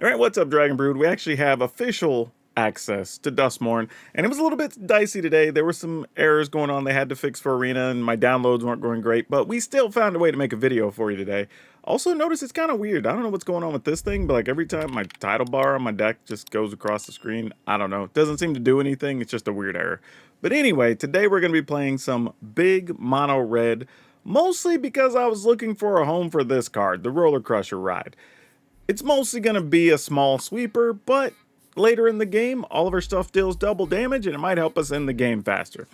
Alright, what's up, Dragon Brood? We actually have official access to Duskmourn, and it was a little bit dicey today. There were some errors going on they had to fix for Arena, and my downloads weren't going great, but we still found a way to make a video for you today. Also, notice it's kind of weird. I don't know what's going on with this thing, but like every time my title bar on my deck just goes across the screen, I don't know. It doesn't seem to do anything. It's just a weird error. But anyway, today we're going to be playing some big mono red, mostly because I was looking for a home for this card, the Rollercrusher Ride. It's mostly going to be a small sweeper, but later in the game, all of our stuff deals double damage, and it might help us end the game faster.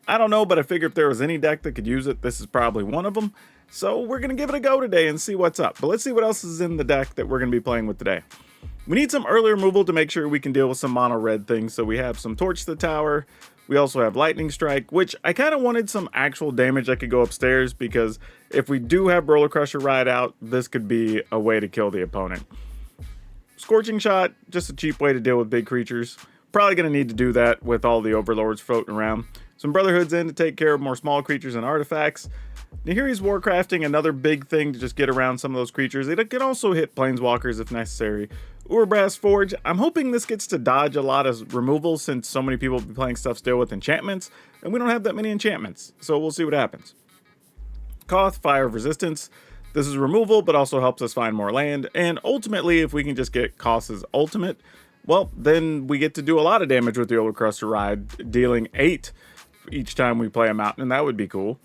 I don't know, but I figure if there was any deck that could use it, this is probably one of them. So we're going to give it a go today and see what's up. But let's see what else is in the deck that we're going to be playing with today. We need some early removal to make sure we can deal with some mono red things. So we have some Torch to the Tower. We also have Lightning Strike, which I kind of wanted some actual damage that could go upstairs, because if we do have Rollercrusher Ride out, this could be a way to kill the opponent. Scorching Shot, just a cheap way to deal with big creatures. Probably going to need to do that with all the Overlords floating around. Some Brotherhoods in to take care of more small creatures and artifacts. Nahiri's Warcrafting, another big thing to just get around some of those creatures. It can also hit Planeswalkers if necessary. Urabrass Forge, I'm hoping this gets to dodge a lot of removal since so many people will be playing stuff still with enchantments, and we don't have that many enchantments, so we'll see what happens. Koth, Fire of Resistance. This is removal, but also helps us find more land, and ultimately, if we can just get Koth's ultimate, well, then we get to do a lot of damage with the Rollercrusher Ride, dealing 8 each time we play a mountain, and that would be cool.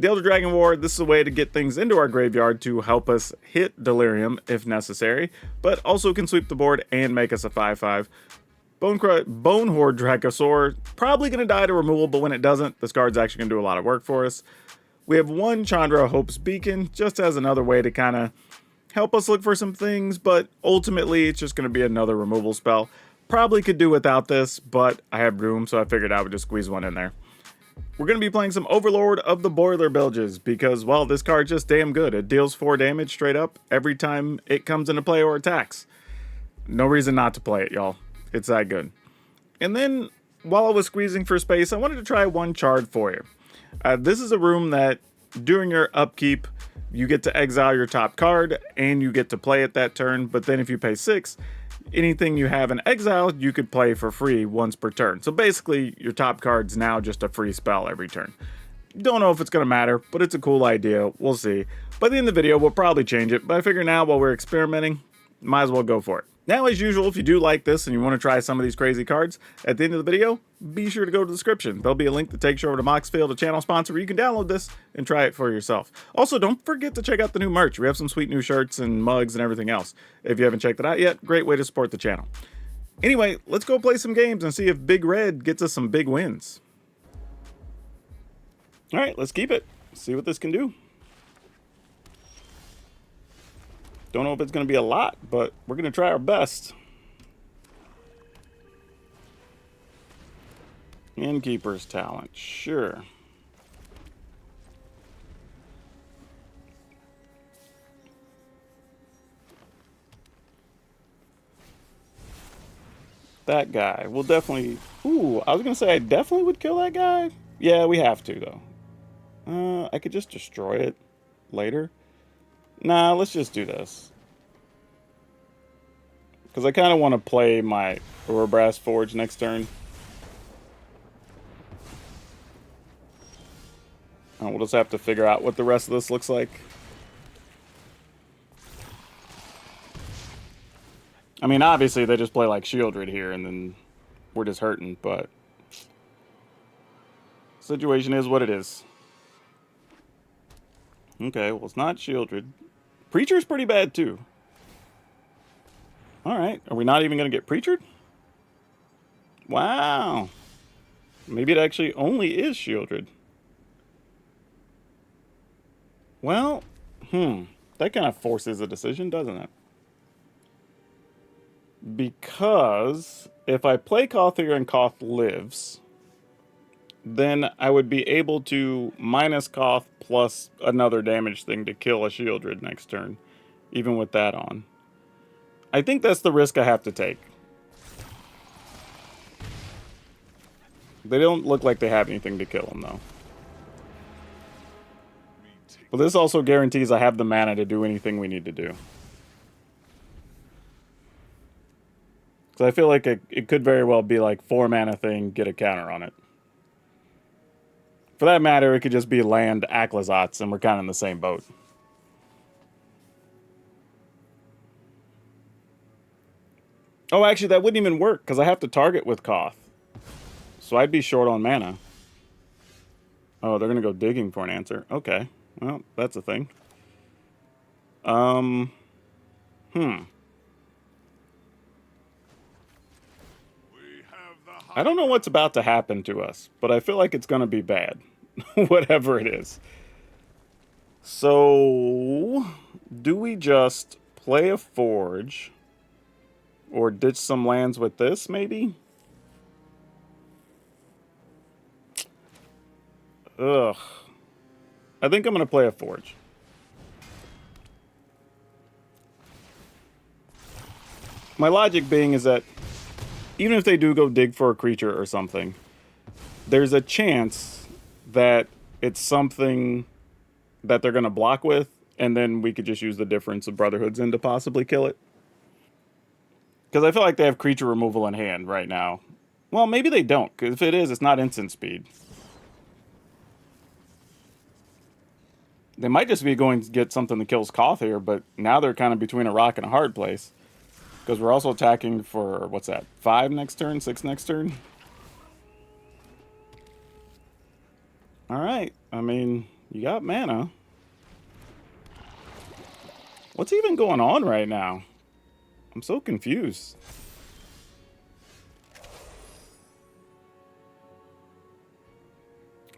The Elder Dragon Ward, this is a way to get things into our graveyard to help us hit Delirium if necessary, but also can sweep the board and make us a 5/5. Bone Horde Dracosaur, probably going to die to removal, but when it doesn't, this card's actually going to do a lot of work for us. We have one Chandra Hope's Beacon, just as another way to kind of help us look for some things, but ultimately it's just going to be another removal spell. Probably could do without this, but I have room, so I figured I would just squeeze one in there. We're going to be playing some Overlord of the Boiler Bilges because, well, this card's just damn good. It deals 4 damage straight up every time it comes into play or attacks. No reason not to play it, y'all. It's that good. And then, while I was squeezing for space, I wanted to try one chart for you. This is a room that, during your upkeep, you get to exile your top card, and you get to play it that turn, but then if you pay 6, anything you have in exile, you could play for free once per turn. So basically, your top card's now just a free spell every turn. Don't know if it's going to matter, but it's a cool idea. We'll see. By the end of the video, we'll probably change it, but I figure now, while we're experimenting, might as well go for it. Now, as usual, if you do like this and you want to try some of these crazy cards, at the end of the video, be sure to go to the description. There'll be a link that takes you over to Moxfield, a channel sponsor, where you can download this and try it for yourself. Also, don't forget to check out the new merch. We have some sweet new shirts and mugs and everything else. If you haven't checked it out yet, great way to support the channel. Anyway, let's go play some games and see if Big Red gets us some big wins. All right, let's keep it. See what this can do. Don't know if it's going to be a lot, but we're going to try our best. Innkeeper's Talent, sure. That guy. We'll definitely... Ooh, I was going to say I definitely would kill that guy. Yeah, we have to, though. I could just destroy it later. Nah, let's just do this. Because I kind of want to play my Urabrass Forge next turn. We'll just have to figure out what the rest of this looks like. I mean, obviously, they just play like Shieldred here, and then we're just hurting, but... Situation is what it is. Okay, well, it's not Shieldred. Preacher's pretty bad, too. Alright, are we not even going to get Preachered? Wow. Maybe it actually only is Shieldred. Well, that kind of forces a decision, doesn't it? Because if I play Koth here and Koth lives, then I would be able to minus Koth plus another damage thing to kill a Shieldred next turn, even with that on. I think that's the risk I have to take. They don't look like they have anything to kill him, though. But this also guarantees I have the mana to do anything we need to do. So I feel like it could very well be like 4 mana thing, get a counter on it. For that matter, it could just be land Aclazotz, and we're kind of in the same boat. Oh, actually, that wouldn't even work, because I have to target with Koth. So I'd be short on mana. Oh, they're going to go digging for an answer. Okay. Well, that's a thing. I don't know what's about to happen to us, but I feel like it's going to be bad. Whatever it is. So, do we just play a Forge? Or ditch some lands with this, maybe? Ugh. I think I'm going to play a Forge. My logic being is that even if they do go dig for a creature or something, there's a chance that it's something that they're going to block with, and then we could just use the difference of Brotherhoods in to possibly kill it. Because I feel like they have creature removal in hand right now. Well, maybe they don't, because if it is, it's not instant speed. They might just be going to get something that kills Koth here, but now they're kind of between a rock and a hard place. Because we're also attacking for, what's that, 5 next turn, 6 next turn? Alright, I mean, you got mana. What's even going on right now? I'm so confused.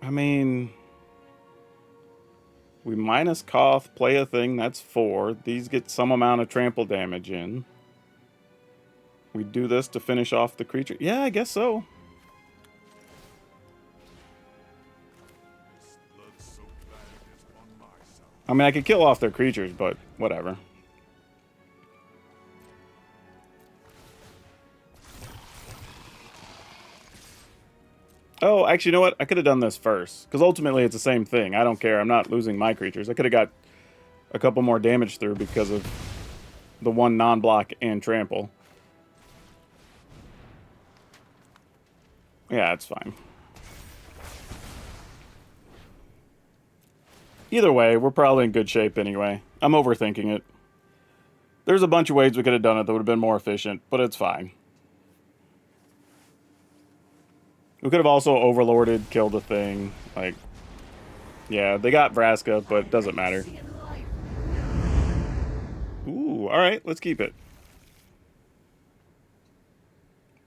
I mean, we minus Koth, play a thing, that's 4. These get some amount of trample damage in. We do this to finish off the creature. Yeah, I guess so. I mean, I could kill off their creatures, but whatever. Oh, actually, you know what? I could have done this first. Because ultimately, it's the same thing. I don't care. I'm not losing my creatures. I could have got a couple more damage through because of the 1 non-block and trample. Yeah, it's fine. Either way, we're probably in good shape anyway. I'm overthinking it. There's a bunch of ways we could have done it that would have been more efficient, but it's fine. We could have also overlorded, killed a thing. Like, yeah, they got Vraska, but it doesn't matter. Ooh, alright, let's keep it.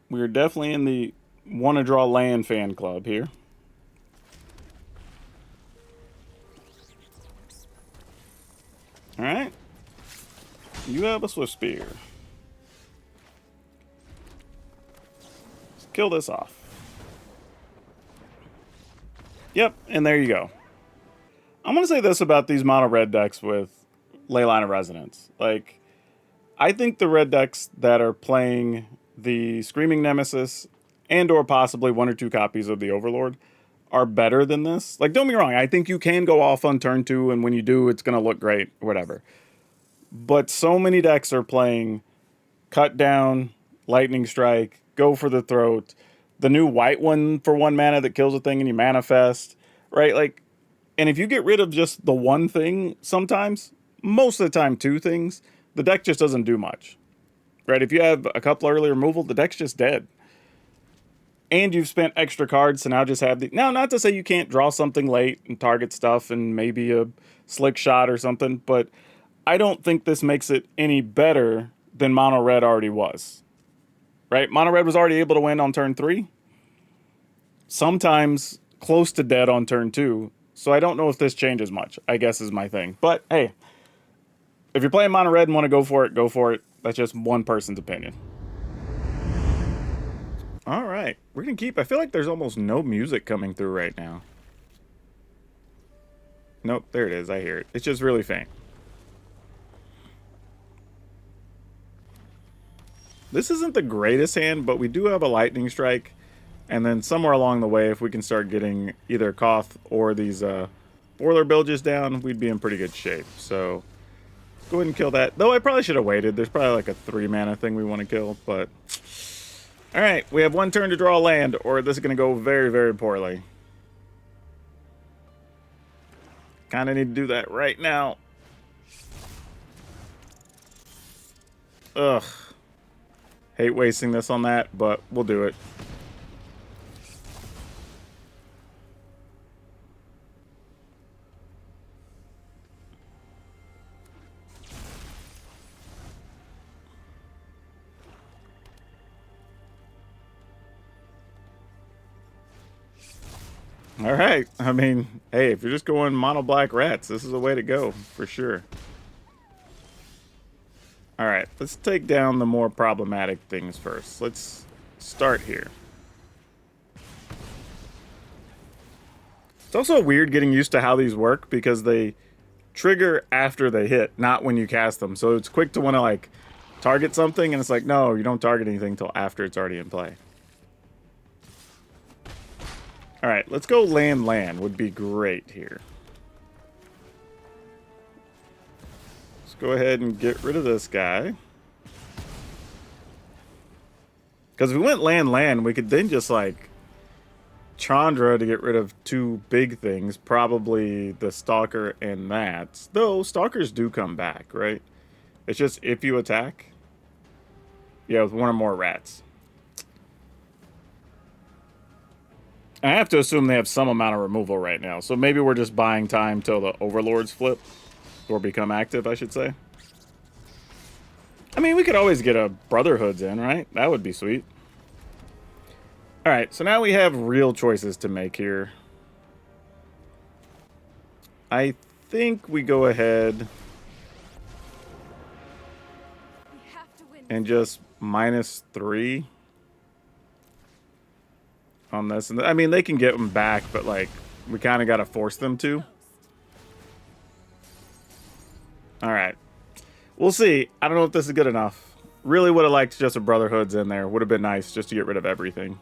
We're definitely in the wanna draw land fan club here. Alright. You have a Swift Spear. Let's kill this off. Yep, and there you go. I'm going to say this about these mono red decks with Leyline of Resonance. Like, I think the red decks that are playing the Screaming Nemesis and or possibly 1 or 2 copies of the Overlord are better than this. Like, don't be wrong, I think you can go off on turn 2, and when you do, it's going to look great, or whatever. But so many decks are playing Cut Down, Lightning Strike, Go for the Throat, the new white one for 1 mana that kills a thing and you manifest, right? Like, and if you get rid of just the 1 thing sometimes, most of the time 2 things, the deck just doesn't do much, right? If you have a couple early removal, the deck's just dead. And you've spent extra cards to now just have the... Now, not to say you can't draw something late and target stuff and maybe a slick shot or something, but I don't think this makes it any better than Mono Red already was. Right? Mono Red was already able to win on turn 3. Sometimes close to dead on turn 2. So I don't know if this changes much, I guess is my thing. But hey, if you're playing Mono Red and want to go for it, go for it. That's just one person's opinion. All right, we're going to keep... I feel like there's almost no music coming through right now. Nope, there it is. I hear it. It's just really faint. This isn't the greatest hand, but we do have a Lightning Strike. And then somewhere along the way, if we can start getting either Koth or these Boiler Bilges down, we'd be in pretty good shape. So, go ahead and kill that. Though I probably should have waited. There's probably like a 3 mana thing we want to kill, but... Alright, we have 1 turn to draw land, or this is going to go very, very poorly. Kind of need to do that right now. Ugh. Hate wasting this on that, but we'll do it. All right. I mean, hey, if you're just going mono black rats, this is the way to go for sure. All right, let's take down the more problematic things first. Let's start here. It's also weird getting used to how these work because they trigger after they hit, not when you cast them. So it's quick to want to like target something, and it's like, no, you don't target anything until after it's already in play. All right, let's go land would be great here. Let's go ahead and get rid of this guy. Because if we went land, we could then just like Chandra to get rid of 2 big things, probably the Stalker and that. Though Stalkers do come back, right? It's just if you attack. Yeah, with 1 or more rats. I have to assume they have some amount of removal right now, so maybe we're just buying time till the Overlords flip. Or become active, I should say. I mean, we could always get a Brotherhoods in, right? That would be sweet. Alright, so now we have real choices to make here. I think we go ahead and just -3 on this. And I mean, they can get them back, but like, we kind of got to force them to. Alright. We'll see. I don't know if this is good enough. Really would have liked just a Brotherhoods in there. Would have been nice just to get rid of everything.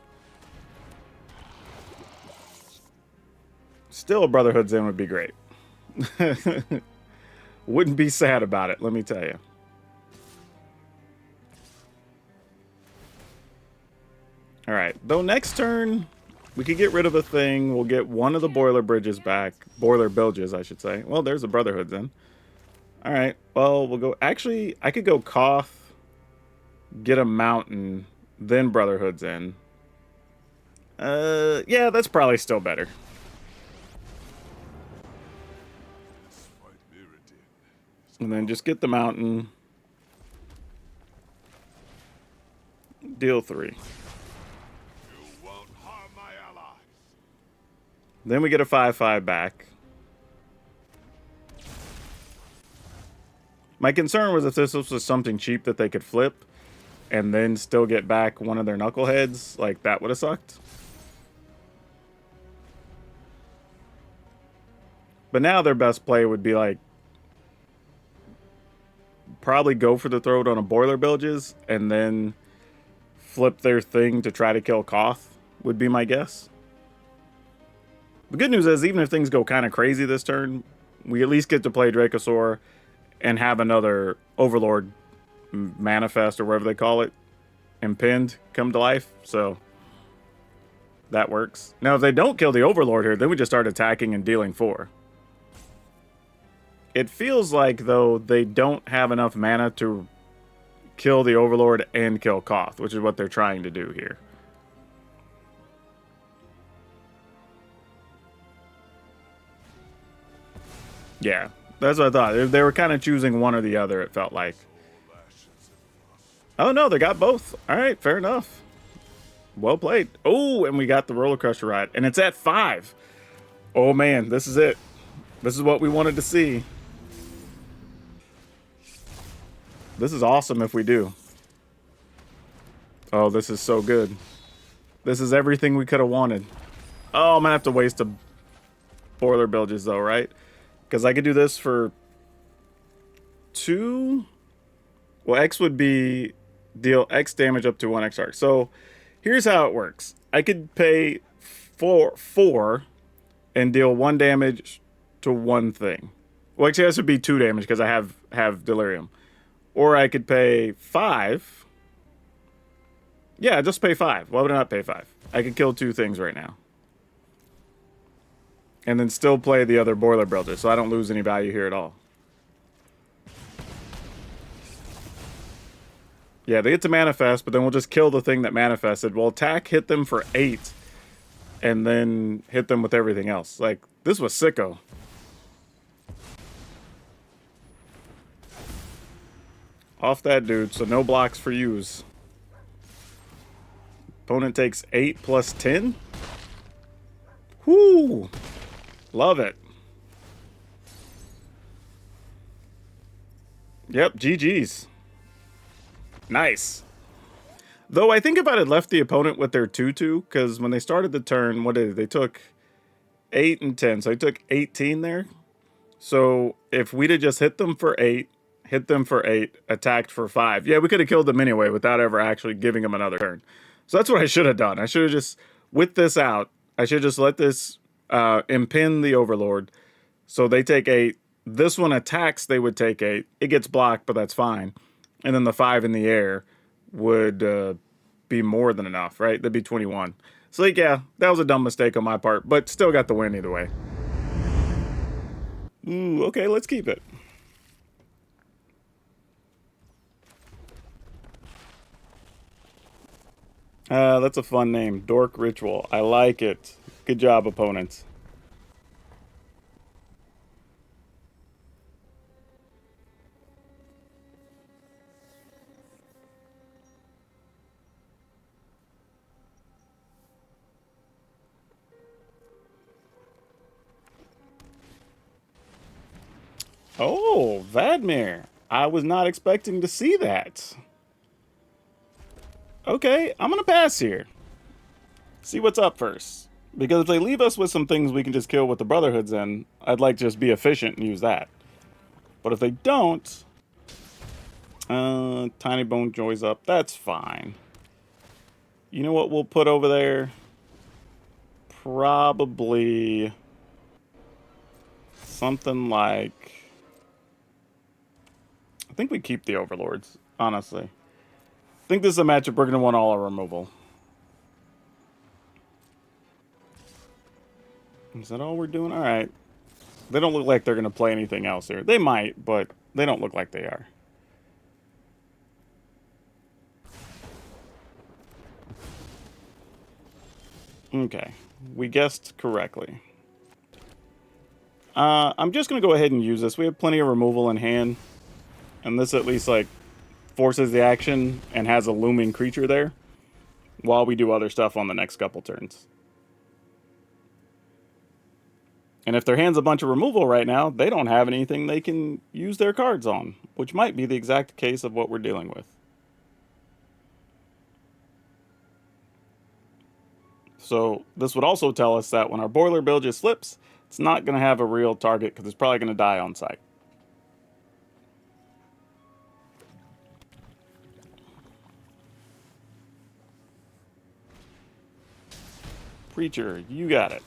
Still a Brotherhoods in would be great. Wouldn't be sad about it, let me tell you. Alright, though next turn, we could get rid of a thing. We'll get 1 of the Boiler Bridges back. Boiler Bilges, I should say. Well, there's the Brotherhoods in. Alright, well, we'll go... Actually, I could go Koth, get a Mountain, then Brotherhoods in. Yeah, that's probably still better. And then just get the Mountain. Deal 3. Then we get a 5/5 back. My concern was if this was something cheap that they could flip and then still get back 1 of their knuckleheads, like that would have sucked. But now their best play would be like probably go for the throat on a Boiler Bilges and then flip their thing to try to kill Koth would be my guess. The good news is, even if things go kind of crazy this turn, we at least get to play Dracosaur and have another Overlord manifest, or whatever they call it, impined, come to life. So that works. Now, if they don't kill the Overlord here, then we just start attacking and dealing 4. It feels like, though, they don't have enough mana to kill the Overlord and kill Koth, which is what they're trying to do here. Yeah, that's what I thought. They were kind of choosing one or the other, it felt like. Oh, no, they got both. All right, fair enough. Well played. Oh, and we got the Rollercrusher Ride, and it's at 5. Oh, man, this is it. This is what we wanted to see. This is awesome if we do. Oh, this is so good. This is everything we could have wanted. Oh, I'm going to have to waste a Boiler Bilges, though, right? Because I could do this for 2. Well, X would be deal X damage up to 1 X arc. So here's how it works. I could pay 4 and deal 1 damage to 1 thing. Well, actually, this would be 2 damage because I have Delirium. Or I could pay 5. Yeah, just pay 5. Why would I not pay 5? I could kill 2 things right now. And then still play the other Boiler Builder, so I don't lose any value here at all. Yeah, they get to manifest, but then we'll just kill the thing that manifested. We'll attack, hit them for 8, and then hit them with everything else. Like, this was sicko. Off that dude, so no blocks for use. Opponent takes 8 plus 10. Whoo! Love it. Yep, GG's. Nice. Though I think if I had left the opponent with their 2-2, because when they started the turn, what did they? They took 8 and 10, so they took 18 there. So if we'd have just hit them for 8, hit them for 8, attacked for 5, yeah, we could have killed them anyway without ever actually giving them another turn. So that's what I should have done. I should have just, with this out, I should just let this impin the Overlord. So they take 8. This one attacks, they would take 8. It gets blocked, but that's fine. And then the 5 in the air would be more than enough, right? That'd be 21. So, like, yeah, that was a dumb mistake on my part, but still got the win either way. Ooh, okay, let's keep it. That's a fun name. Dork Ritual. I like it. Good job, opponents. Oh, Vadmir. I was not expecting to see that. Okay, I'm going to pass here. See what's up first. Because if they leave us with some things we can just kill with the Brotherhoods in, I'd like to just be efficient and use that. But if they don't... Tiny Bone Joy's up. That's fine. You know what we'll put over there? Probably... something like... I think we keep the Overlords, honestly. I think this is a matchup we're going to want all our removal. Is that all we're doing? All right. They don't look like they're going to play anything else here. They might, but they don't look like they are. Okay. We guessed correctly. I'm just going to go ahead and use this. We have plenty of removal in hand. And this at least, like, forces the action and has a looming creature there while we do other stuff on the next couple turns. And if their hand's a bunch of removal right now, they don't have anything they can use their cards on, which might be the exact case of what we're dealing with. So this would also tell us that when our Boiler Bill just slips, it's not going to have a real target because it's probably going to die on sight. Preacher, you got it.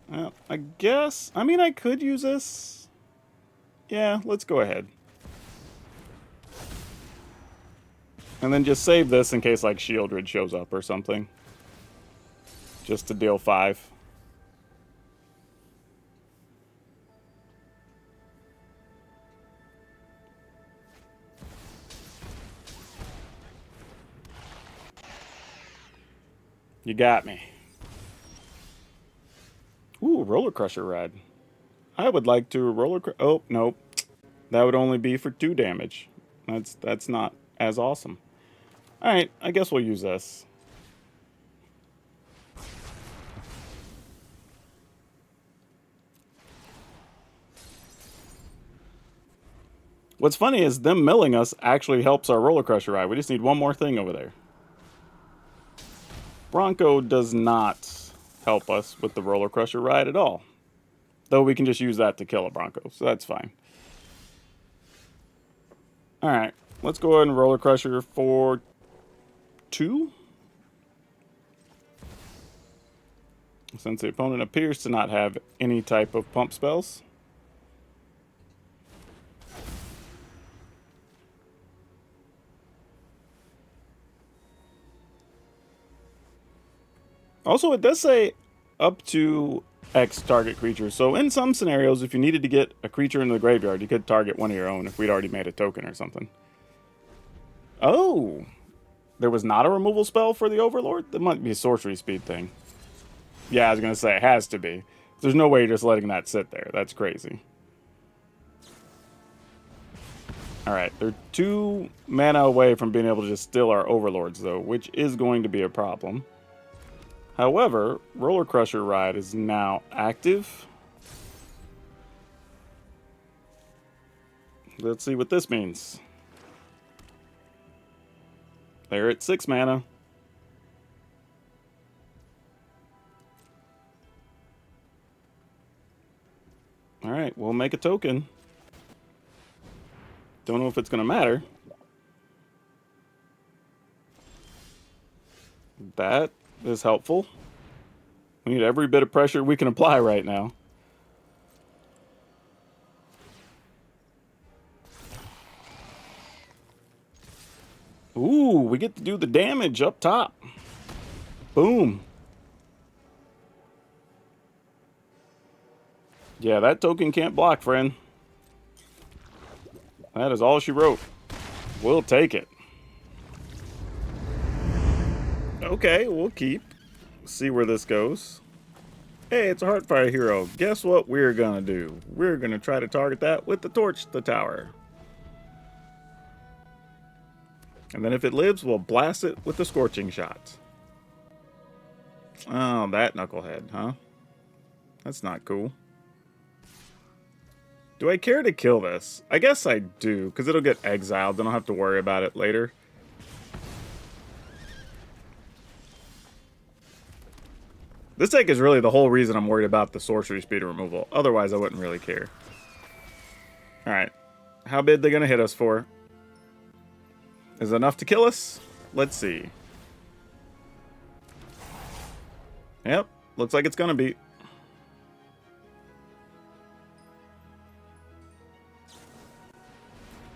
Well, I guess... I mean, I could use this. Yeah, let's go ahead. And then just save this in case, like, Shieldred shows up or something. Just to deal 5. You got me. Ooh, Rollercrusher Ride. I would like to rollercrush... Oh, nope. That would only be for 2 damage. That's not as awesome. Alright, I guess we'll use this. What's funny is them milling us actually helps our Rollercrusher Ride. We just need one more thing over there. Bronco does not help us with the Rollercrusher Ride at all. Though we can just use that to kill a Bronco, so that's fine. Alright, let's go ahead and Rollercrusher for 2. since the opponent appears to not have any type of pump spells. Also, it does say up to X target creatures. So in some scenarios, if you needed to get a creature into the graveyard, you could target one of your own if we'd already made a token or something. Oh, there was not a removal spell for the Overlord? That might be a sorcery speed thing. Yeah, I was going to say, it has to be. There's no way you're just letting that sit there. That's crazy. Alright, they're 2 mana away from being able to just steal our Overlords, though, which is going to be a problem. However, Rollercrusher Ride is now active. Let's see what this means. They're at 6 mana. Alright, we'll make a token. Don't know if it's going to matter. That is helpful. We need every bit of pressure we can apply right now. Ooh, we get to do the damage up top. Boom. Yeah, that token can't block, friend. That is all she wrote. We'll take it. Okay, we'll keep. See where this goes. Hey, it's a Heartfire hero. Guess what we're gonna do? We're gonna try to target that with the torch the tower. And then if it lives, we'll blast it with the scorching shot. Oh, that knucklehead, huh? That's not cool. Do I care to kill this? I guess I do, because it'll get exiled. Then I'll have to worry about it later. This deck is really the whole reason I'm worried about the sorcery speed removal. Otherwise, I wouldn't really care. Alright. How big are they going to hit us for? Is it enough to kill us? Let's see. Yep. Looks like it's going to be.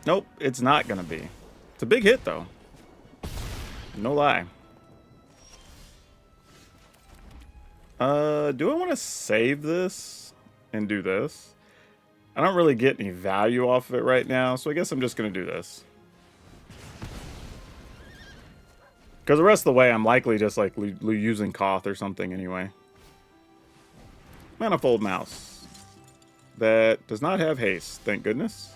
Nope, it's not going to be. It's a big hit, though. No lie. Do I want to save this and do this? I don't really get any value off of it right now, so I guess I'm just going to do this. Because the rest of the way, I'm likely just like using Koth or something anyway. Manifold Mouse. That does not have haste, thank goodness.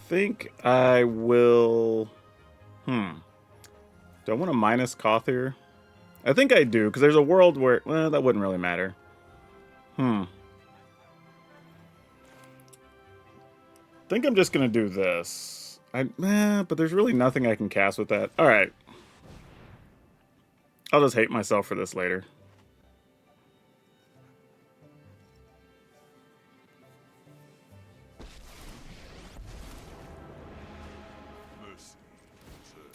Think I will... Do I want to minus Koth here? I think I do, because there's a world where... Well, that wouldn't really matter. I think I'm just going to do this. But there's really nothing I can cast with that. Alright. I'll just hate myself for this later.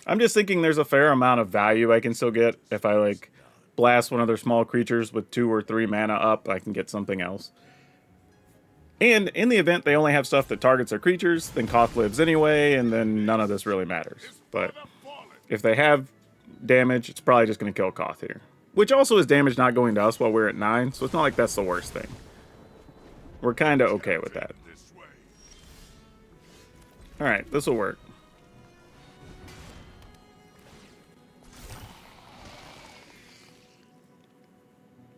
I'm just thinking there's a fair amount of value I can still get if I, like, blast one of their small creatures with 2 or 3 mana up. I can get something else. And in the event they only have stuff that targets their creatures, then Koth lives anyway, and then none of this really matters. But if they have damage, it's probably just going to kill Koth here. Which also is damage not going to us while we're at 9, so it's not like that's the worst thing. We're kind of okay with that. Alright, this will work.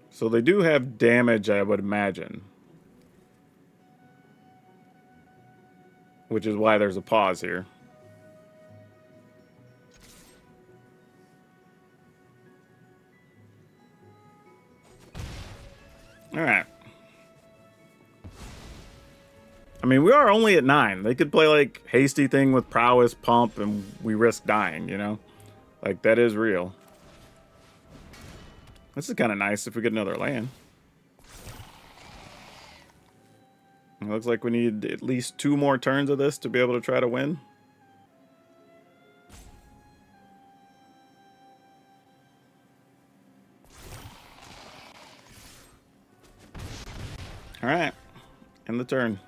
So they do have damage, I would imagine. Which is why there's a pause here. Alright. I mean, we are only at 9. They could play, like, hasty thing with prowess, pump, and we risk dying, you know? Like, that is real. This is kind of nice if we get another land. It looks like we need at least 2 more turns of this to be able to try to win. End the turn.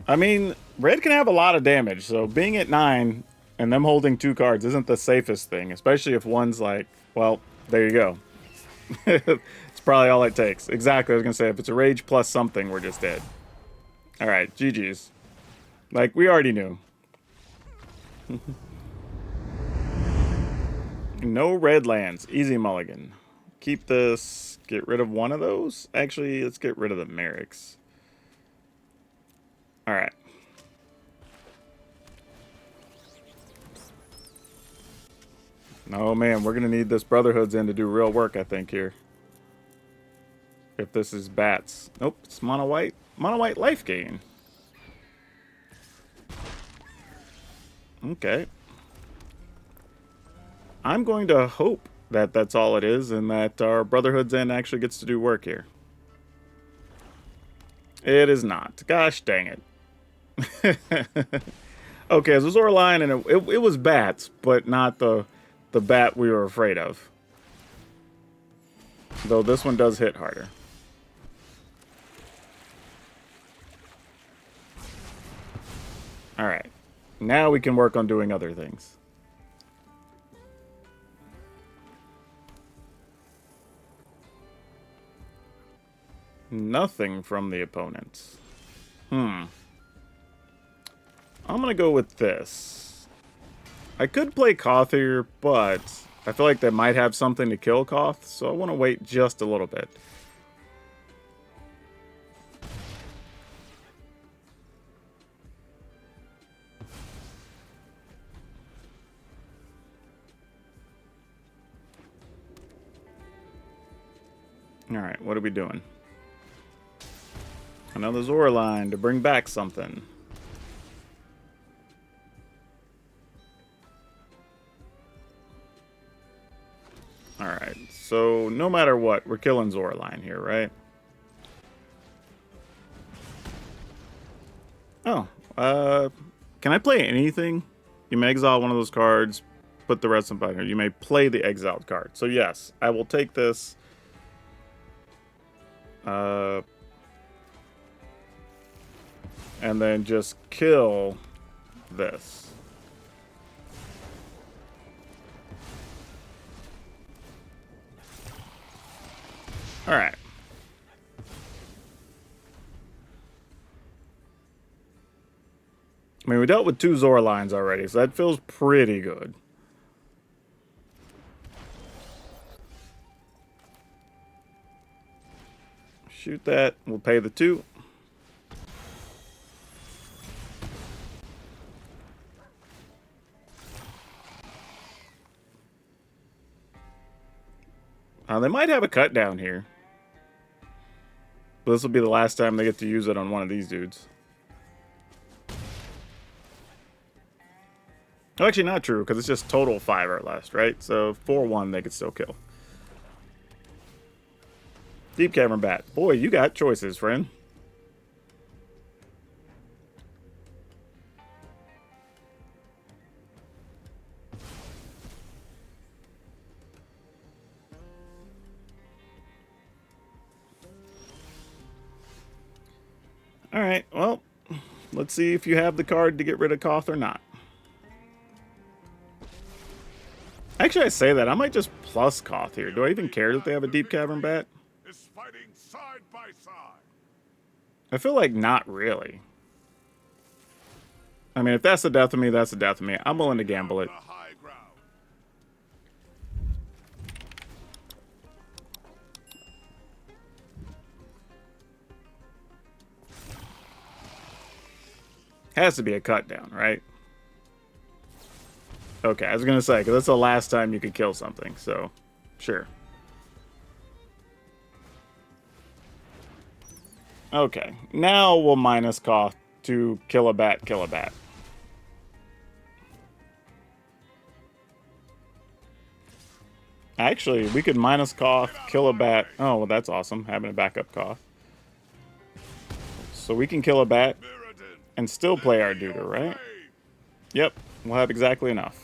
I mean, red can have a lot of damage, so being at 9 and them holding 2 cards isn't the safest thing, especially if one's like, well, there you go. It's probably all it takes. Exactly, I was going to say, if it's a rage plus something, we're just dead. Alright, GG's. Like, we already knew. No red lands. Easy mulligan. Keep this. Get rid of one of those. Actually, let's get rid of the Merrics. Alright. Oh man, we're going to need this Brotherhood's in to do real work, I think, here. If this is bats. Nope, it's mono white. Mono white life gain. Okay. I'm going to hope that that's all it is and that our Brotherhood's End actually gets to do work here. It is not. Gosh dang it. Okay, it was Orline and it was bats, but not the bat we were afraid of. Though this one does hit harder. Alright. Now we can work on doing other things. Nothing from the opponents. I'm gonna go with this. I could play Koth here, but I feel like they might have something to kill Koth, so I want to wait just a little bit. Alright, what are we doing? Another Zoraline to bring back something. Alright, so no matter what, we're killing Zoraline here, right? Oh, can I play anything? You may exile one of those cards, put the rest of them here. You may play the exiled card. So yes, I will take this. And then just kill this. Alright. I mean, we dealt with 2 Zorlines already, so that feels pretty good. Shoot that. We'll pay the 2. They might have a cut down here. But this will be the last time they get to use it on one of these dudes. Oh, actually not true, because it's just total 5 or less, right? So 4-1 they could still kill. Deep Cavern Bat. Boy, you got choices, friend. Alright, well, let's see if you have the card to get rid of Koth or not. Actually, I say that. I might just plus Koth here. Do I even care that they have a Deep Cavern Bat? I feel like not really. I mean, if that's the death of me, that's the death of me. I'm willing to gamble it. Has to be a cut down, right? Okay, I was going to say, because that's the last time you could kill something, so sure. Okay, now we'll minus Koth to kill a bat, kill a bat. Actually, we could minus Koth, kill a bat. Oh, well, that's awesome, having a backup Koth. So we can kill a bat and still play our Duder, right? Yep, we'll have exactly enough.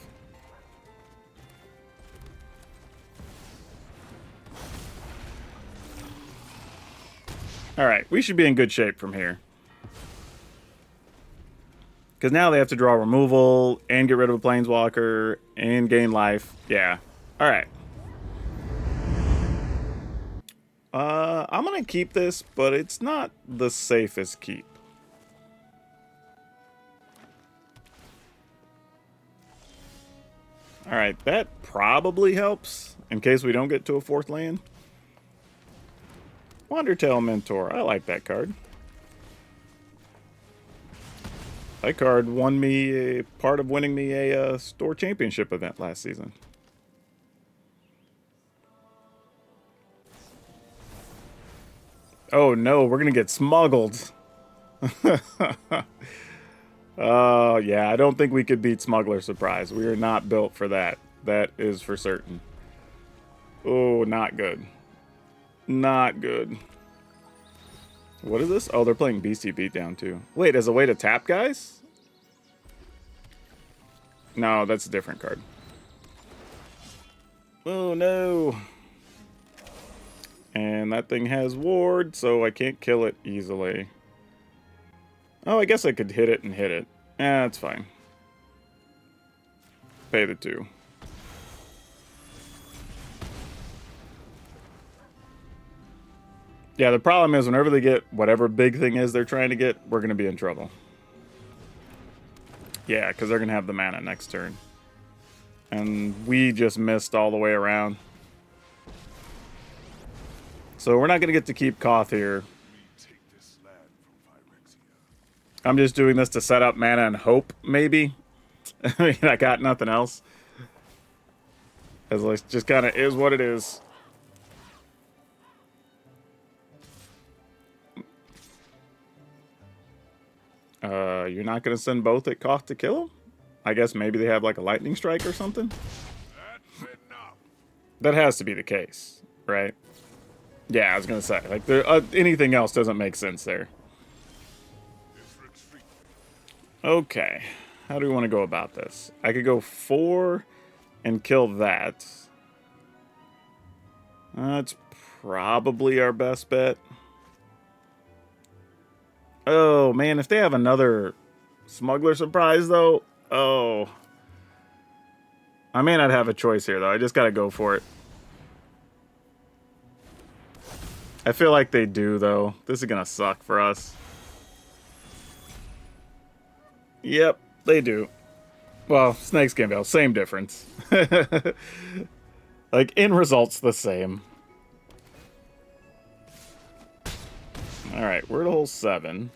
Alright, we should be in good shape from here. Because now they have to draw removal, and get rid of a planeswalker, and gain life. Yeah. Alright. I'm going to keep this, but it's not the safest keep. Alright, that probably helps, in case we don't get to a 4th land. Wandertail Mentor, I like that card. That card won me a part of winning me a store championship event last season. Oh no, we're gonna get smuggled. Oh yeah, I don't think we could beat Smuggler Surprise. We are not built for that. That is for certain. Oh, not good. Not good. What is this? Oh, they're playing Beastie Beatdown too. Wait, as a way to tap guys? No, that's a different card. Oh no. And that thing has ward, so I can't kill it easily. Oh, I guess I could hit it and hit it. Eh, that's fine. Pay the 2. Yeah, the problem is whenever they get whatever big thing is they're trying to get, we're going to be in trouble. Yeah, because they're going to have the mana next turn. And we just missed all the way around. So we're not going to get to keep Koth here. I'm just doing this to set up mana and hope, maybe. I mean, I got nothing else. It just kind of is what it is. You're not going to send both at Koth to kill him? I guess maybe they have like a lightning strike or something? That has to be the case, right? Yeah, I was going to say. Like, anything else doesn't make sense there. Okay. How do we want to go about this? I could go 4 and kill that. That's probably our best bet. Oh, man, if they have another Smuggler Surprise, though, oh. I may not have a choice here, though. I just got to go for it. I feel like they do, though. This is going to suck for us. Yep, they do. Well, Snakes Gambale, same difference. Like, in results, the same. Alright, we're at hole 7.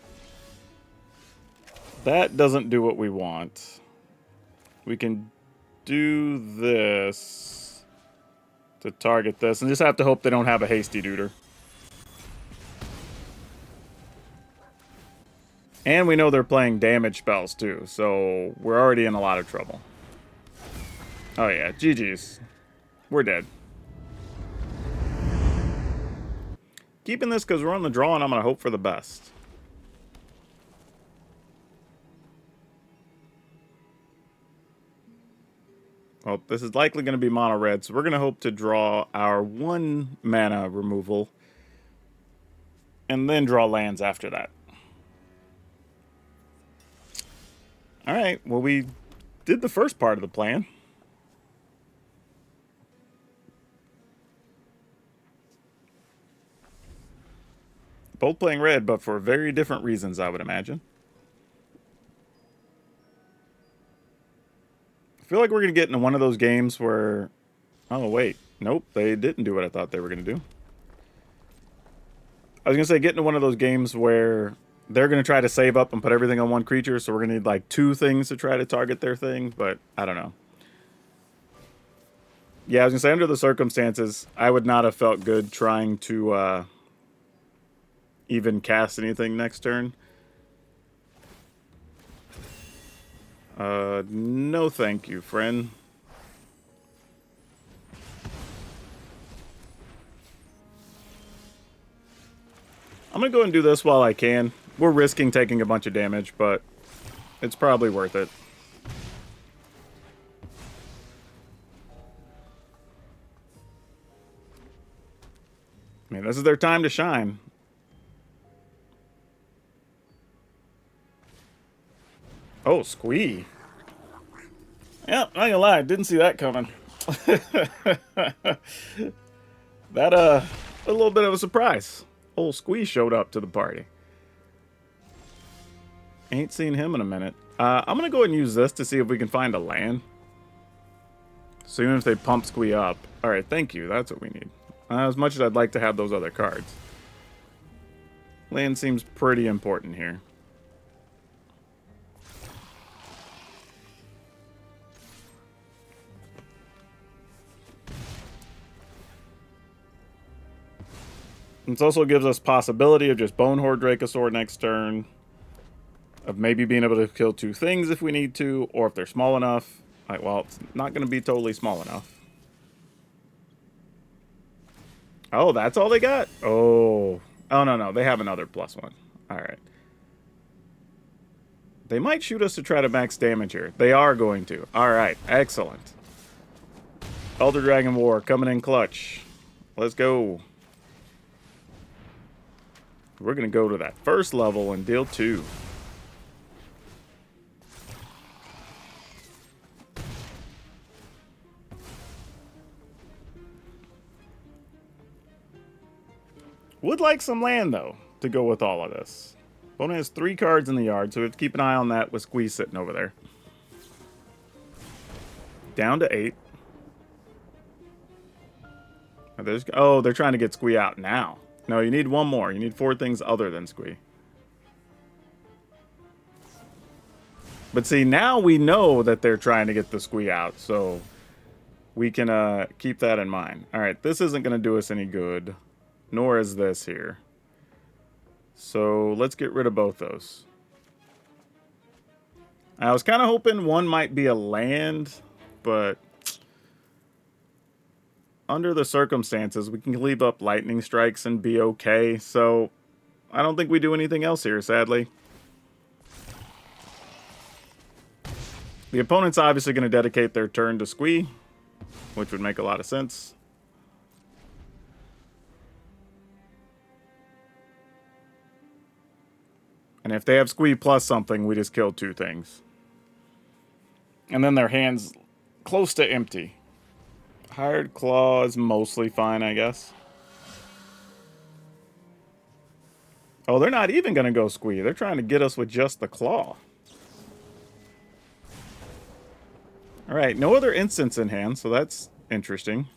That doesn't do what we want. We can do this to target this, and just have to hope they don't have a Hasty Duder. And we know they're playing damage spells, too, so we're already in a lot of trouble. Oh yeah, GG's. We're dead. Keeping this because we're on the draw, and I'm going to hope for the best. Well, this is likely going to be mono red, so we're going to hope to draw our 1 mana removal, and then draw lands after that. Alright, well, we did the first part of the plan. Both playing red, but for very different reasons, I would imagine. I feel like we're going to get into one of those games where... Oh, wait. Nope, they didn't do what I thought they were going to do. I was going to say, get into one of those games where they're going to try to save up and put everything on one creature, so we're going to need, like, 2 things to try to target their thing, but I don't know. Yeah, I was going to say, under the circumstances, I would not have felt good trying to even cast anything next turn. No thank you, friend. I'm gonna go and do this while I can. We're risking taking a bunch of damage, but it's probably worth it. I mean, this is their time to shine. Oh, squee. Yep, not gonna lie, didn't see that coming. That, a little bit of a surprise. Old squee showed up to the party. Ain't seen him in a minute. I'm gonna go ahead and use this to see if we can find a land. So even if they pump squee up. Alright, thank you. That's what we need. As much as I'd like to have those other cards. Land seems pretty important here. This also gives us possibility of just Bonehorde Dracosaur next turn. Of maybe being able to kill 2 things if we need to, or if they're small enough. Like, well, it's not going to be totally small enough. Oh, that's all they got? Oh. Oh, no. They have another +1. Alright. They might shoot us to try to max damage here. They are going to. Alright, excellent. Elder Dragon War coming in clutch. Let's go. We're going to go to that first level and deal 2. Would like some land, though, to go with all of this. Opponent has 3 cards in the yard, so we have to keep an eye on that with squeeze sitting over there. Down to 8. Oh, they're trying to get squee out now. No, you need 1 more. You need 4 things other than squee. But see, now we know that they're trying to get the squee out, so we can keep that in mind. Alright, this isn't going to do us any good. Nor is this here. So let's get rid of both those. I was kind of hoping one might be a land, but under the circumstances, we can leave up lightning strikes and be okay. So I don't think we do anything else here, sadly. The opponent's obviously going to dedicate their turn to squee, which would make a lot of sense. And if they have squee plus something, we just kill 2 things. And then their hand's close to empty. Hired Claw is mostly fine, I guess. Oh, they're not even going to go squee. They're trying to get us with just the claw. Alright, no other instants in hand, so that's interesting.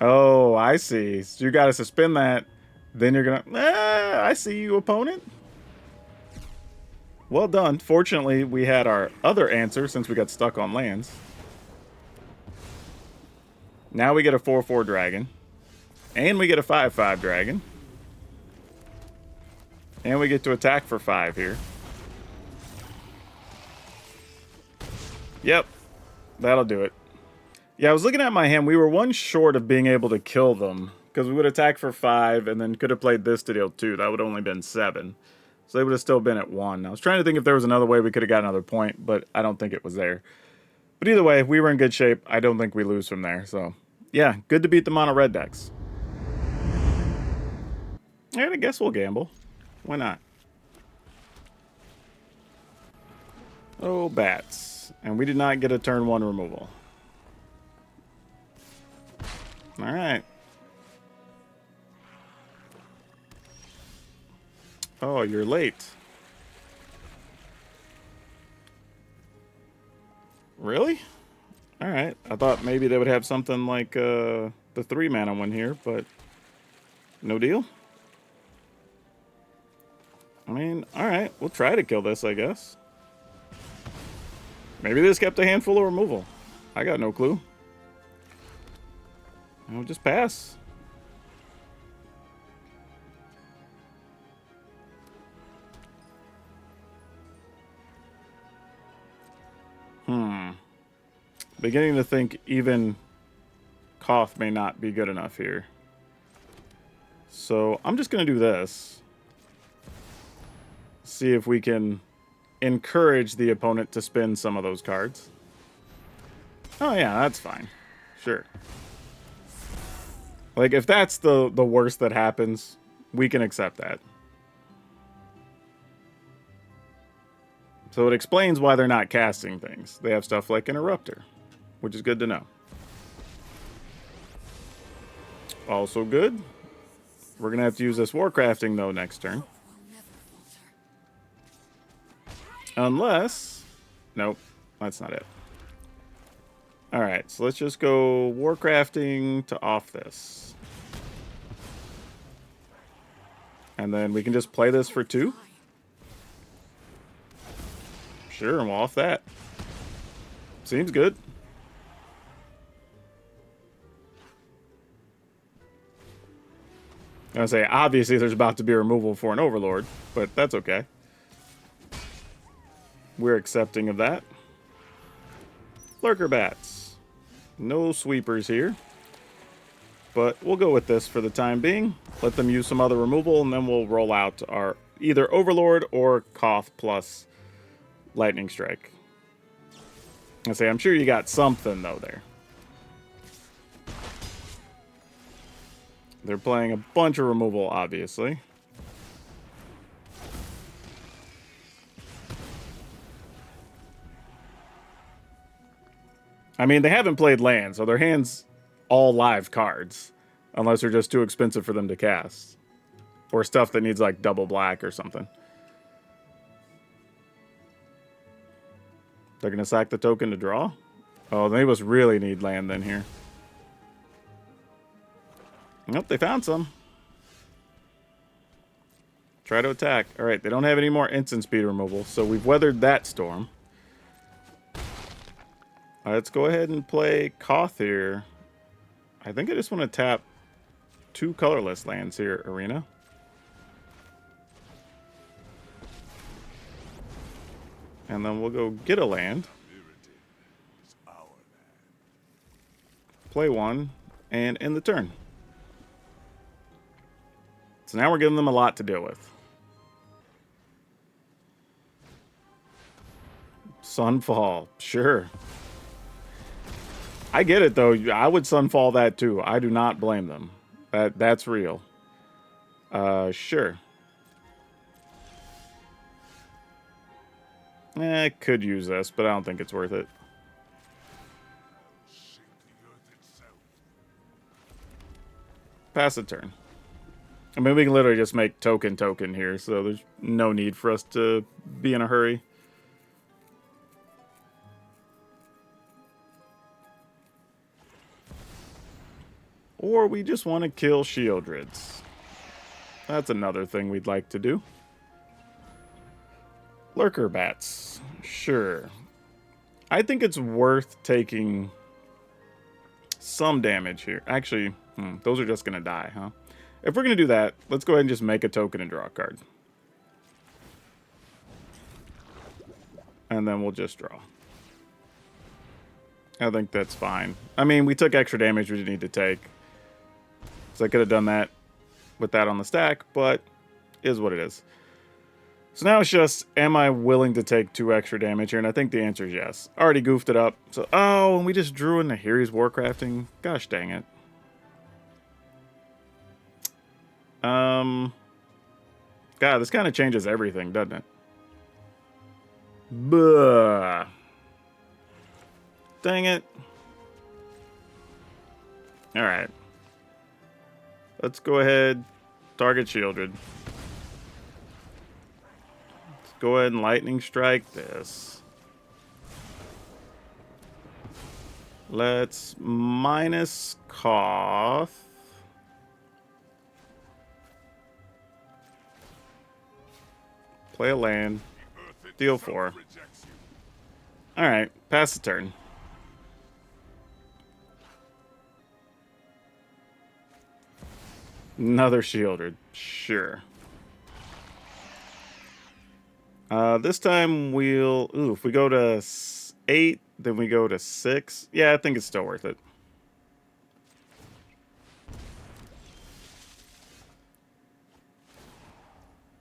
Oh, I see. So you got to suspend that. Then you're going to... I see you, opponent. Well done. Fortunately, we had our other answer since we got stuck on lands. Now we get a 4/4 dragon. And we get a 5/5 dragon. And we get to attack for 5 here. Yep. That'll do it. Yeah, I was looking at my hand. We were 1 short of being able to kill them. Because we would attack for 5 and then could have played this to deal 2. That would have only been 7. So they would have still been at 1. I was trying to think if there was another way we could have got another point, but I don't think it was there. But either way, we were in good shape. I don't think we lose from there. So, yeah, good to beat the mono red decks. And I guess we'll gamble. Why not? Oh, bats. And we did not get a turn 1 removal. Alright. Oh, you're late. Really? Alright. I thought maybe they would have something like the 3-mana one here, but no deal. I mean, alright. We'll try to kill this, I guess. Maybe they just kept a handful of removal. I got no clue. I'll just pass. Beginning to think even Koth may not be good enough here. So I'm just going to do this. See if we can encourage the opponent to spin some of those cards. Oh yeah, that's fine. Sure. Like, if that's the worst that happens, we can accept that. So it explains why they're not casting things. They have stuff like Interrupter, which is good to know. Also good. We're going to have to use this Warcrafting, though, next turn. Unless... Nope, that's not it. Alright, so let's just go Warcrafting to off this. And then we can just play this for 2. Sure, and we'll off that. Seems good. I was gonna say, obviously there's about to be a removal for an Overlord, but that's okay. We're accepting of that. Lurker Bats. No sweepers here. But we'll go with this for the time being. Let them use some other removal, and then we'll roll out our either Overlord or Koth plus Lightning Strike. I say, I'm sure you got something, though, there. They're playing a bunch of removal, obviously. I mean, they haven't played land, so their hand's all live cards. Unless they're just too expensive for them to cast. Or stuff that needs, like, double black or something. They're going to sack the token to draw? Oh, they must really need land then here. Nope, they found some. Try to attack. Alright, they don't have any more instant speed removal, so we've weathered that storm. Let's go ahead and play Koth here. I think I just want to tap 2 colorless lands here, Arena. And then we'll go get a land. Play 1, and end the turn. So now we're giving them a lot to deal with. Sunfall, sure. I get it, though. I would Sunfall that, too. I do not blame them. That's real. Sure. I could use this, but I don't think it's worth it. Pass a turn. I mean, we can literally just make token here, so there's no need for us to be in a hurry. Or we just want to kill Shieldrids. That's another thing we'd like to do. Lurker Bats. Sure. I think it's worth taking some damage here. Actually, those are just going to die, huh? If we're going to do that, let's go ahead and just make a token and draw a card. And then we'll just draw. I think that's fine. I mean, we took extra damage we didn't need to take. So I could have done that with that on the stack, but is what it is. So now it's just, am I willing to take 2 extra damage here? And I think the answer is yes. Already goofed it up. So, oh, and we just drew in the Here's Warcrafting. Gosh dang it. God, this kind of changes everything, doesn't it? Buh. Dang it. Alright. Let's go ahead. Target Shieldred. Let's go ahead and Lightning Strike this. Let's minus Koth. Play a land. Deal 4. Alright, pass the turn. Another Shieldred. Sure. This time we'll... Ooh, if we go to 8, then we go to 6. Yeah, I think it's still worth it.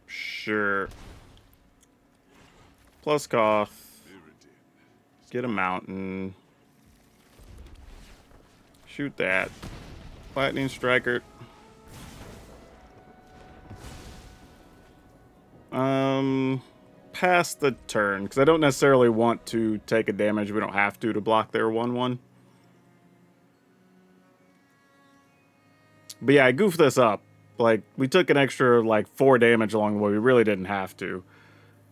Sure. Plus Koth. Get a mountain. Shoot that. Lightning Striker. pass the turn, because I don't necessarily want to take a damage. We don't have to block their 1/1. But yeah, I goofed this up. Like, we took an extra, like, 4 damage along the way. We really didn't have to.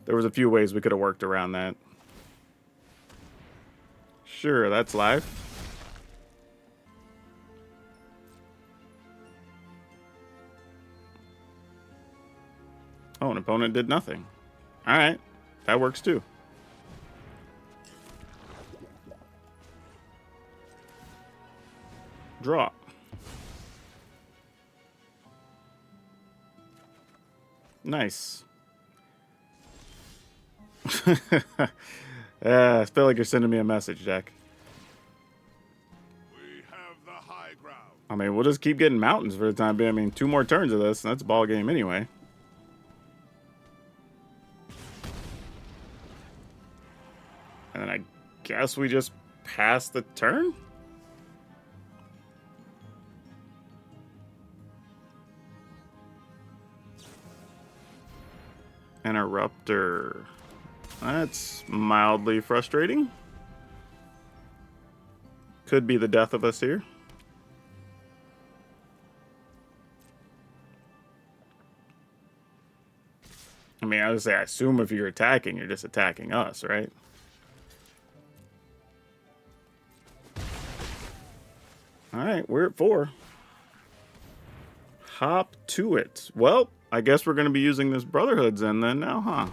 There was a few ways we could have worked around that. Sure, that's live. Oh, an opponent did nothing. Alright, that works too. Draw. Nice. I feel like you're sending me a message, Jack. We have the high ground. I mean, we'll just keep getting mountains for the time being. I mean, 2 more turns of this, and that's a ball game anyway. And then I guess we just pass the turn? Interrupter. That's mildly frustrating. Could be the death of us here. I mean, I would say, I assume if you're attacking, you're just attacking us, right? Alright, we're at 4. Hop to it. Well, I guess we're going to be using this Brotherhood's End then now, huh?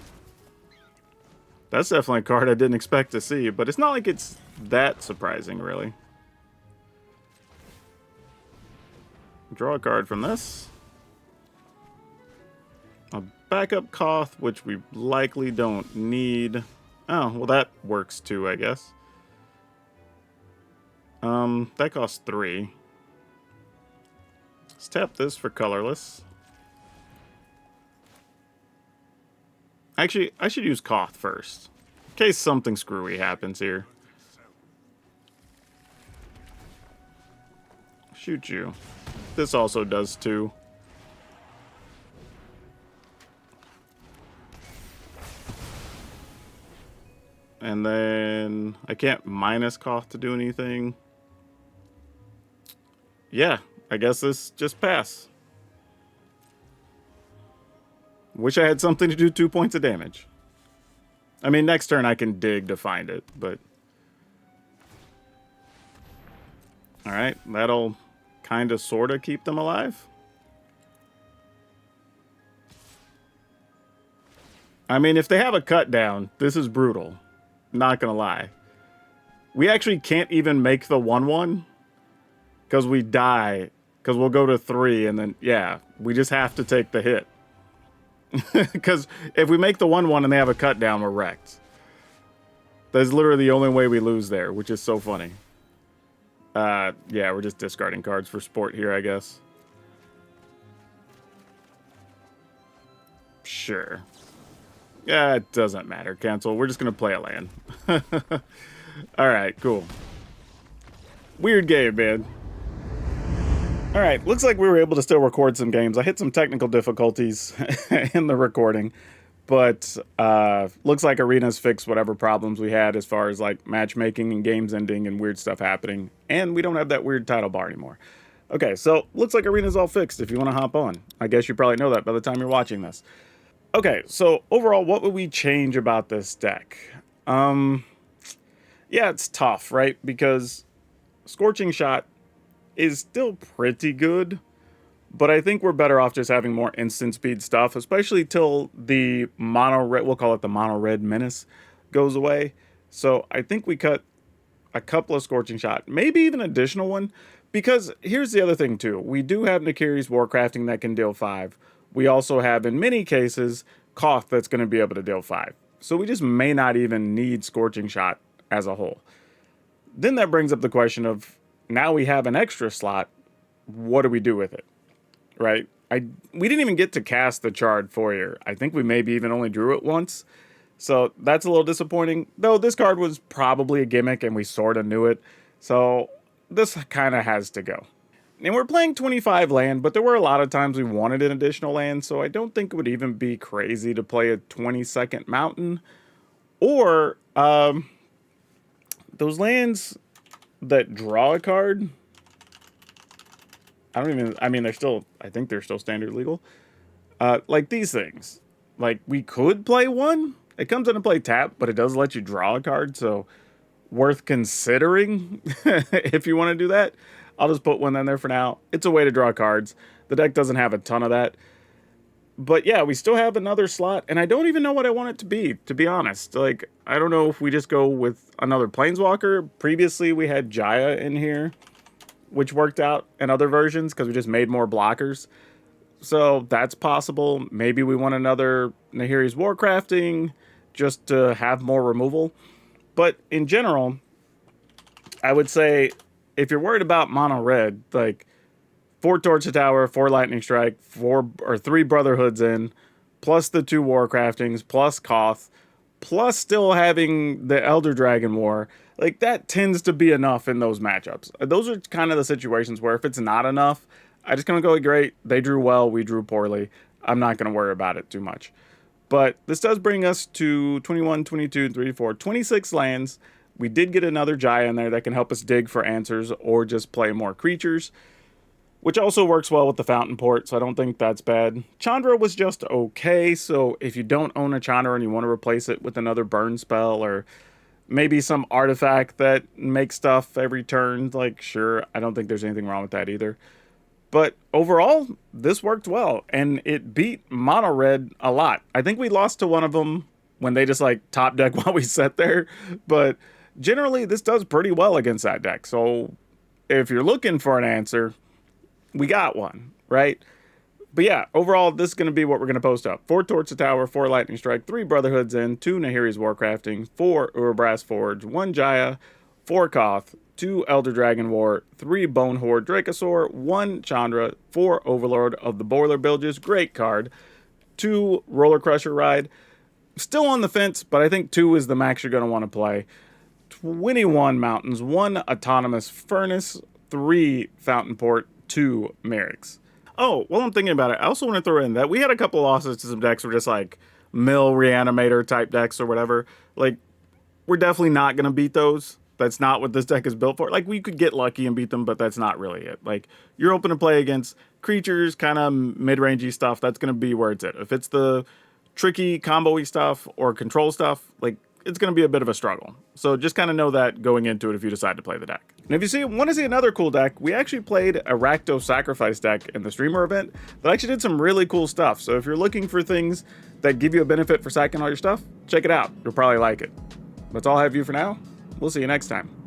That's definitely a card I didn't expect to see, but it's not like it's that surprising, really. Draw a card from this. A backup Koth, which we likely don't need. Oh, well that works too, I guess. That costs 3. Let's tap this for colorless. Actually, I should use Koth first, in case something screwy happens here. Shoot you. This also does too. And then I can't minus Koth to do anything. Yeah, I guess this just pass. Wish I had something to do 2 points of damage. I mean, next turn I can dig to find it, but... Alright, that'll kind of, sort of keep them alive. I mean, if they have a cut down, this is brutal. Not gonna lie. We actually can't even make the 1/1 because we die, because we'll go to 3 and then, yeah, we just have to take the hit. Because if we make the 1/1 and they have a cut down, we're wrecked. That's literally the only way we lose there, which is so funny. Yeah, we're just discarding cards for sport here, I guess. Sure. Yeah, it doesn't matter. Cancel. We're just going to play a land. Alright, cool. Weird game, man. Alright, looks like we were able to still record some games. I hit some technical difficulties in the recording, but looks like Arena's fixed whatever problems we had as far as like matchmaking and games ending and weird stuff happening, and we don't have that weird title bar anymore. Okay, so looks like Arena's all fixed if you want to hop on. I guess you probably know that by the time you're watching this. Okay, so overall, what would we change about this deck? Yeah, it's tough, right? Because Scorching Shot is still pretty good, but I think we're better off just having more instant speed stuff, especially till the mono red, we'll call it the mono red menace, goes away. So I think we cut a couple of Scorching Shot, maybe even an additional one, because here's the other thing too. We do have Nakiri's Warcrafting that can deal 5. We also have, in many cases, Koth that's going to be able to deal 5. So we just may not even need Scorching Shot as a whole. Then that brings up the question of, now we have an extra slot, what do we do with it? Right? We didn't even get to cast the Charred Foyer. I think we maybe even only drew it once. So that's a little disappointing. Though this card was probably a gimmick and we sort of knew it. So this kind of has to go. And we're playing 25 land, but there were a lot of times we wanted an additional land, so I don't think it would even be crazy to play a 20-second mountain. Or those lands that draw a card, I mean, I think they're still standard legal. Like these things. Like, we could play one. It comes into play tap, but it does let you draw a card, so worth considering if you want to do that. I'll just put one in there for now. It's a way to draw cards. The deck doesn't have a ton of that. But yeah, we still have another slot, and I don't even know what I want it to be honest. Like, I don't know if we just go with another Planeswalker. Previously, we had Jaya in here, which worked out in other versions because we just made more blockers. So that's possible. Maybe we want another Nahiri's Warcrafting just to have more removal. But in general, I would say if you're worried about mono red, like 4 Torch to Tower, 4 Lightning Strike, 3 Brotherhoods in, plus the 2 Warcraftings, plus Koth, plus still having the Elder Dragon War, like that tends to be enough in those matchups. Those are kind of the situations where if it's not enough, I just gonna go, great, they drew well, we drew poorly. I'm not gonna worry about it too much. But this does bring us to 21, 22, 34, 26 lands. We did get another Jaya in there that can help us dig for answers or just play more creatures, which also works well with the Fountain Port, so I don't think that's bad. Chandra was just okay, so if you don't own a Chandra and you want to replace it with another burn spell or maybe some artifact that makes stuff every turn, like, sure, I don't think there's anything wrong with that either. But overall, this worked well, and it beat Mono Red a lot. I think we lost to one of them when they just, like, top deck while we sat there, but generally, this does pretty well against that deck. So if you're looking for an answer, we got one, right? But yeah, overall, this is going to be what we're going to post up. 4 Torch to Tower, 4 Lightning Strike, 3 Brotherhoods in, 2 Nahiri's Warcrafting, 4 Urabrass Forge, 1 Jaya, 4 Koth, 2 Elder Dragon War, 3 Bone Horde Dracosaur, 1 Chandra, 4 Overlord of the Boiler Bilges, great card, 2 Rollercrusher Ride. Still on the fence, but I think 2 is the max you're going to want to play. 21 Mountains, 1 Autonomous Furnace, 3 Fountain Port, 2 Merrick's. Oh, while I'm thinking about it, I also want to throw in that we had a couple losses to some decks that were just like mill reanimator type decks or whatever. Like, we're definitely not going to beat those. That's not what this deck is built for. Like, we could get lucky and beat them, but that's not really it. Like, you're open to play against creatures, kind of mid-rangey stuff. That's going to be where it's at. If it's the tricky combo-y stuff or control stuff, like, it's going to be a bit of a struggle. So just kind of know that going into it if you decide to play the deck. And if you want to see another cool deck, we actually played a Rakdos Sacrifice deck in the streamer event that actually did some really cool stuff. So if you're looking for things that give you a benefit for sacking all your stuff, check it out. You'll probably like it. That's all I have for you for now. We'll see you next time.